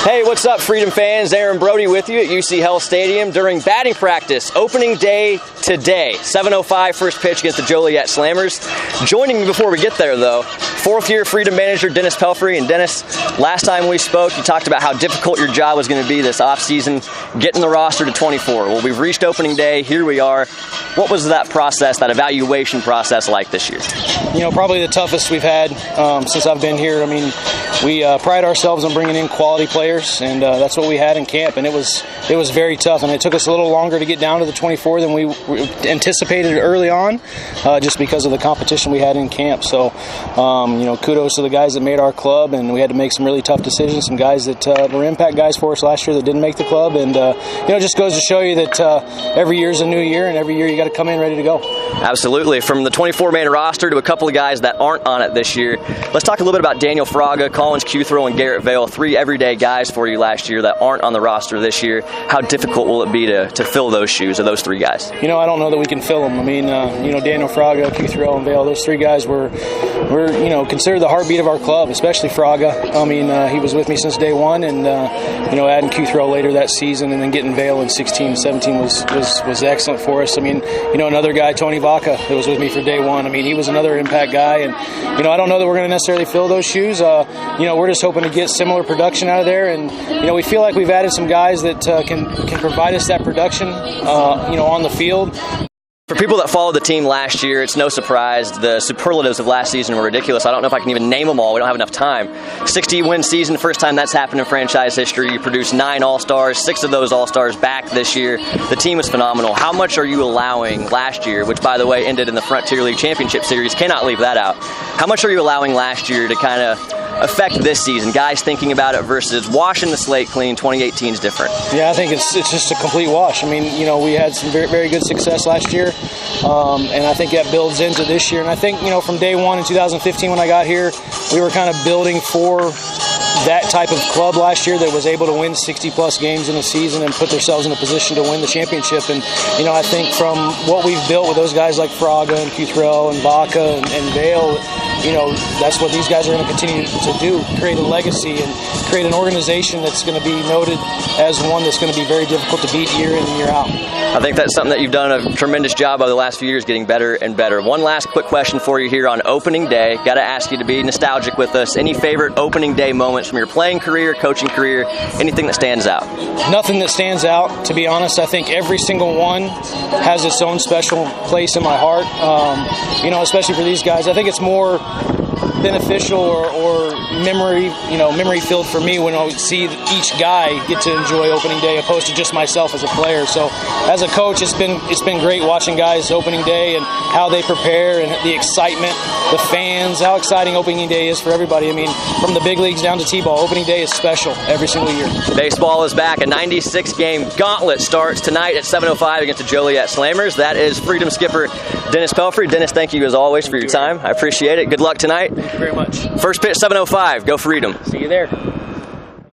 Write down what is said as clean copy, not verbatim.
Hey, what's up, Freedom fans? Aaron Brodie with you at UC Health Stadium during batting practice. Opening day today, 7:05 first pitch against the Joliet Slammers. Joining me before we get there, though, fourth-year Freedom manager Dennis Pelfrey. And Dennis, last time we spoke, you talked about how difficult your job was going to be this offseason, getting the roster to 24. Well, we've reached opening day. Here we are. What was that process, that evaluation process like this year? You know, probably the toughest we've had since I've been here. I mean, we pride ourselves on bringing in quality players, and that's what we had in camp. And it was very tough, and it took us a little longer to get down to the 24 than we anticipated early on, just because of the competition we had in camp. So, you know, kudos to the guys that made our club, and we had to make some really tough decisions. Some guys that were impact guys for us last year that didn't make the club, and you know, it just goes to show you that every year is a new year, and every year you got to come in ready to go. Absolutely. From the 24-man roster to a couple of guys that aren't on it this year, let's talk a little bit about Daniel Fraga, Collins Cuthro, and Garrett Vale, three everyday guys for you last year that aren't on the roster this year. How difficult will it be to fill those shoes of those three guys? You know, I don't know that we can fill them. I mean, you know, Daniel Fraga, Cuthro, and Vale, those three guys were you know, considered the heartbeat of our club, especially Fraga. I mean, he was with me since day one, and you know, adding Cuthro later that season and then getting Vale in 16, 17 was excellent for us. I mean, you know, another guy, Tony Vaca, that was with me for day one. I mean, he was another impact guy, and you know, I don't know that we're going to necessarily fill those shoes. You know, we're just hoping to get similar production out of there, and you know, we feel like we've added some guys that can provide us that production, you know, on the field. For people that followed the team last year, it's no surprise the superlatives of last season were ridiculous. I don't know if I can even name them all. We don't have enough time. 60-win season, first time that's happened in franchise history. You produced 9 All-Stars, 6 of those All-Stars back this year. The team is phenomenal. How much are you allowing last year, which, by the way, ended in the Frontier League Championship Series? Cannot leave that out. How much are you allowing last year to kind of affect this season? Guys thinking about it versus washing the slate clean. 2018 is different. Yeah, I think it's just a complete wash. I mean, you know, we had some very, very good success last year, and I think that builds into this year. And I think, you know, from day one in 2015 when I got here, we were kind of building for that type of club last year that was able to win 60-plus games in a season and put themselves in a position to win the championship. And, you know, I think from what we've built with those guys like Fraga and Cuthro and Vaca and Vale, you know, that's what these guys are going to continue to do, create a legacy and create an organization that's going to be noted as one that's going to be very difficult to beat year in and year out. I think that's something that you've done a tremendous job over the last few years, getting better and better. One last quick question for you here on opening day. Got to ask you to be nostalgic with us. Any favorite opening day moments from your playing career, coaching career, anything that stands out? Nothing that stands out, to be honest. I think every single one has its own special place in my heart, you know, especially for these guys. I think it's more beneficial or memory filled for me when I see each guy get to enjoy opening day opposed to just myself as a player. So as a coach, it's been great watching guys opening day and how they prepare and the excitement, the fans, how exciting opening day is for everybody. I mean, from the big leagues down to T-ball, opening day is special every single year. Baseball is back. A 96-game gauntlet starts tonight at 7:05 against the Joliet Slammers. That is Freedom skipper Dennis Pelfrey. Dennis, thank you as always for your time. I appreciate it. Good luck tonight. Thank you very much. First pitch, 7:05. Go Freedom. See you there.